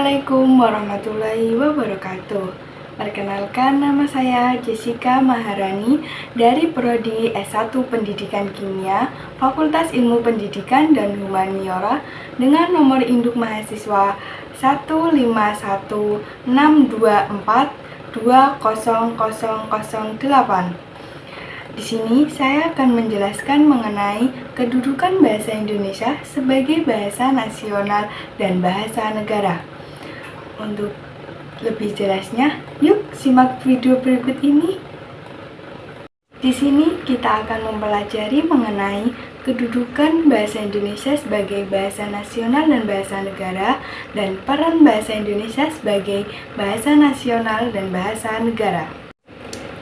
Assalamualaikum warahmatullahi wabarakatuh. Perkenalkan, nama saya Jessica Maharani dari Prodi S1 Pendidikan Kimia, Fakultas Ilmu Pendidikan dan Humaniora dengan nomor induk mahasiswa 15162420008. Di sini saya akan menjelaskan mengenai kedudukan bahasa Indonesia sebagai bahasa nasional dan bahasa negara. Untuk lebih jelasnya, yuk simak video berikut ini. Di sini kita akan mempelajari mengenai kedudukan bahasa Indonesia sebagai bahasa nasional dan bahasa negara dan peran bahasa Indonesia sebagai bahasa nasional dan bahasa negara.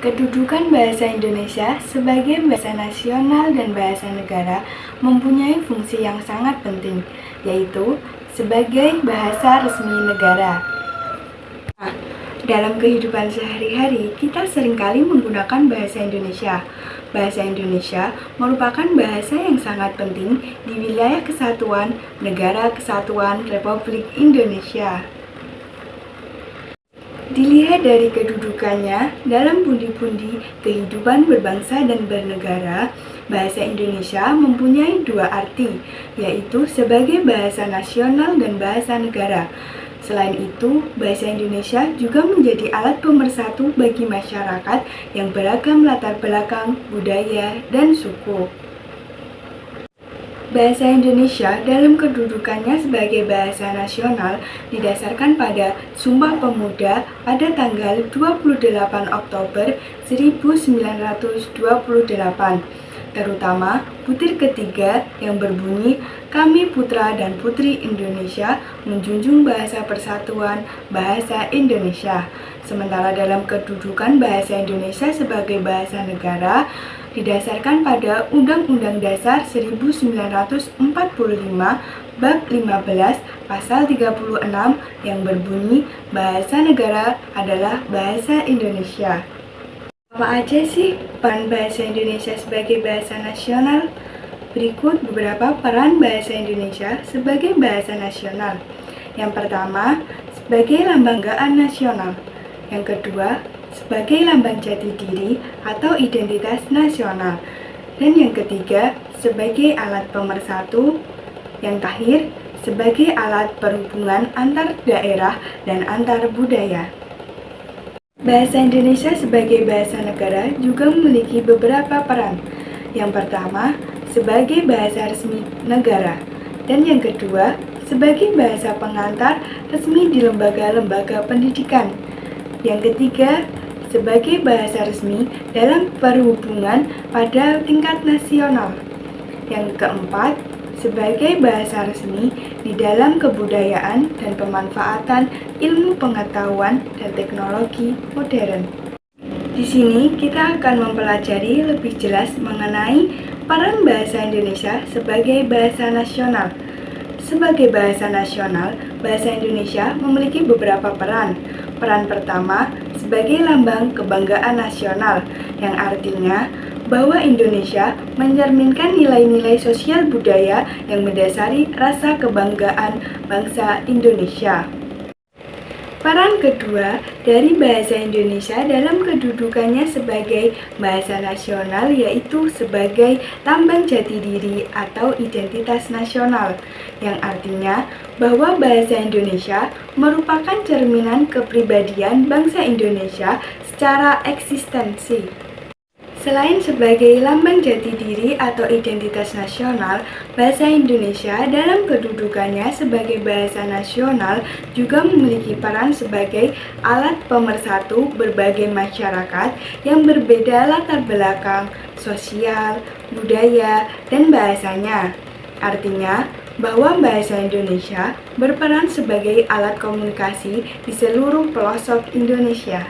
Kedudukan bahasa Indonesia sebagai bahasa nasional dan bahasa negara mempunyai fungsi yang sangat penting, yaitu sebagai bahasa resmi negara. Nah, dalam kehidupan sehari-hari, kita seringkali menggunakan bahasa Indonesia. Bahasa Indonesia merupakan bahasa yang sangat penting di wilayah kesatuan Negara Kesatuan Republik Indonesia. Dilihat dari kedudukannya dalam pundi-pundi kehidupan berbangsa dan bernegara, bahasa Indonesia mempunyai dua arti, yaitu sebagai bahasa nasional dan bahasa negara. Selain itu, bahasa Indonesia juga menjadi alat pemersatu bagi masyarakat yang beragam latar belakang, budaya, dan suku. Bahasa Indonesia dalam kedudukannya sebagai bahasa nasional didasarkan pada Sumpah Pemuda pada tanggal 28 Oktober 1928, terutama butir ketiga yang berbunyi, "Kami putra dan putri Indonesia menjunjung bahasa persatuan bahasa Indonesia." Sementara dalam kedudukan bahasa Indonesia sebagai bahasa negara didasarkan pada Undang-Undang Dasar 1945 Bab 15 Pasal 36 yang berbunyi, bahasa negara adalah bahasa Indonesia. Apa aja sih peran bahasa Indonesia sebagai bahasa nasional? Berikut beberapa peran bahasa Indonesia sebagai bahasa nasional. Yang pertama, sebagai lambang kebanggaan nasional. Yang kedua, sebagai lambang jati diri atau identitas nasional. Dan yang ketiga, sebagai alat pemersatu. Yang terakhir, sebagai alat perhubungan antar daerah dan antar budaya. Bahasa Indonesia sebagai bahasa negara juga memiliki beberapa peran. Yang pertama, sebagai bahasa resmi negara. Dan yang kedua, sebagai bahasa pengantar resmi di lembaga-lembaga pendidikan. Yang ketiga, sebagai bahasa resmi dalam perhubungan pada tingkat nasional. Yang keempat, sebagai bahasa resmi di dalam kebudayaan dan pemanfaatan ilmu pengetahuan dan teknologi modern. Di sini kita akan mempelajari lebih jelas mengenai peran bahasa Indonesia sebagai bahasa nasional. Sebagai bahasa nasional, bahasa Indonesia memiliki beberapa peran. Peran pertama, sebagai lambang kebanggaan nasional, yang artinya bahwa Indonesia mencerminkan nilai-nilai sosial budaya yang mendasari rasa kebanggaan bangsa Indonesia. Peran kedua dari bahasa Indonesia dalam kedudukannya sebagai bahasa nasional yaitu sebagai lambang jati diri atau identitas nasional, yang artinya bahwa bahasa Indonesia merupakan cerminan kepribadian bangsa Indonesia secara eksistensi. Selain sebagai lambang jati diri atau identitas nasional, bahasa Indonesia dalam kedudukannya sebagai bahasa nasional juga memiliki peran sebagai alat pemersatu berbagai masyarakat yang berbeda latar belakang, sosial, budaya, dan bahasanya. Artinya, bahwa bahasa Indonesia berperan sebagai alat komunikasi di seluruh pelosok Indonesia.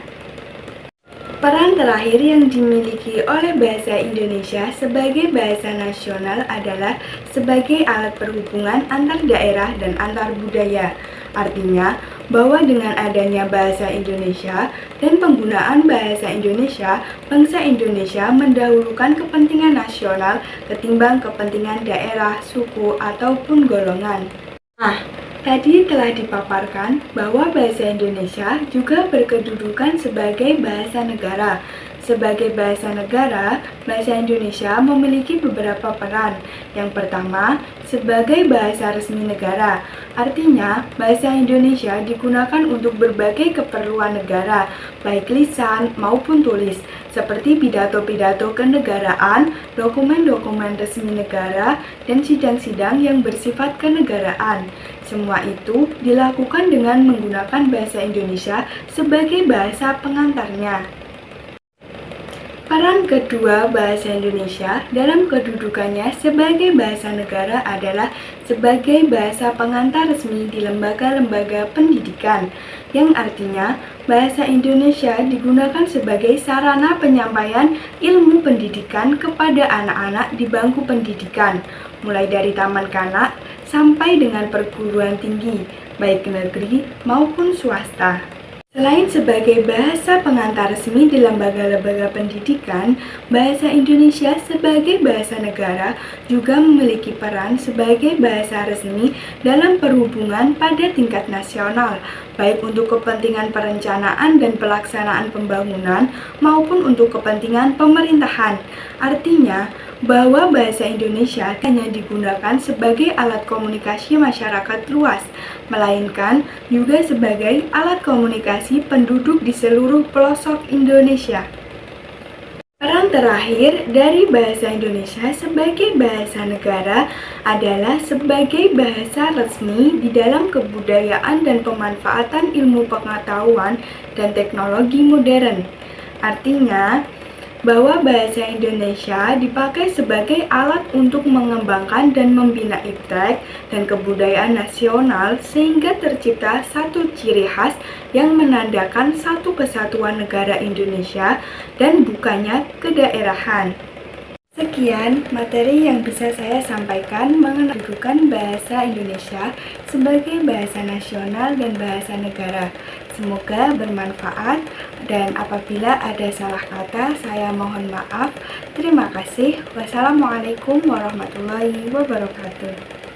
Peran terakhir yang dimiliki oleh bahasa Indonesia sebagai bahasa nasional adalah sebagai alat perhubungan antar daerah dan antar budaya. Artinya, bahwa dengan adanya bahasa Indonesia dan penggunaan bahasa Indonesia, bangsa Indonesia mendahulukan kepentingan nasional ketimbang kepentingan daerah, suku, ataupun golongan. Nah, Tadi telah dipaparkan bahwa bahasa Indonesia juga berkedudukan sebagai bahasa negara. Sebagai bahasa negara, bahasa Indonesia memiliki beberapa peran. Yang pertama, sebagai bahasa resmi negara. Artinya, bahasa Indonesia digunakan untuk berbagai keperluan negara, baik lisan maupun tulis, seperti pidato-pidato kenegaraan, dokumen-dokumen resmi negara, dan sidang-sidang yang bersifat kenegaraan. Semua itu dilakukan dengan menggunakan bahasa Indonesia sebagai bahasa pengantarnya. Peran kedua bahasa Indonesia dalam kedudukannya sebagai bahasa negara adalah sebagai bahasa pengantar resmi di lembaga-lembaga pendidikan, yang artinya bahasa Indonesia digunakan sebagai sarana penyampaian ilmu pendidikan kepada anak-anak di bangku pendidikan, mulai dari taman kanak sampai dengan perguruan tinggi, baik negeri maupun swasta. Selain sebagai bahasa pengantar resmi di lembaga-lembaga pendidikan, bahasa Indonesia sebagai bahasa negara juga memiliki peran sebagai bahasa resmi dalam perhubungan pada tingkat nasional, baik untuk kepentingan perencanaan dan pelaksanaan pembangunan maupun untuk kepentingan pemerintahan. Artinya, bahwa bahasa Indonesia hanya digunakan sebagai alat komunikasi masyarakat luas, melainkan juga sebagai alat komunikasi penduduk di seluruh pelosok Indonesia. Peran terakhir dari bahasa Indonesia sebagai bahasa negara adalah sebagai bahasa resmi di dalam kebudayaan dan pemanfaatan ilmu pengetahuan dan teknologi modern. Artinya, bahwa bahasa Indonesia dipakai sebagai alat untuk mengembangkan dan membina iptek dan kebudayaan nasional sehingga tercipta satu ciri khas yang menandakan satu kesatuan negara Indonesia dan bukannya kedaerahan. Sekian materi yang bisa saya sampaikan mengenai kedudukan bahasa Indonesia sebagai bahasa nasional dan bahasa negara. Semoga bermanfaat dan apabila ada salah kata saya mohon maaf. Terima kasih. Wassalamualaikum warahmatullahi wabarakatuh.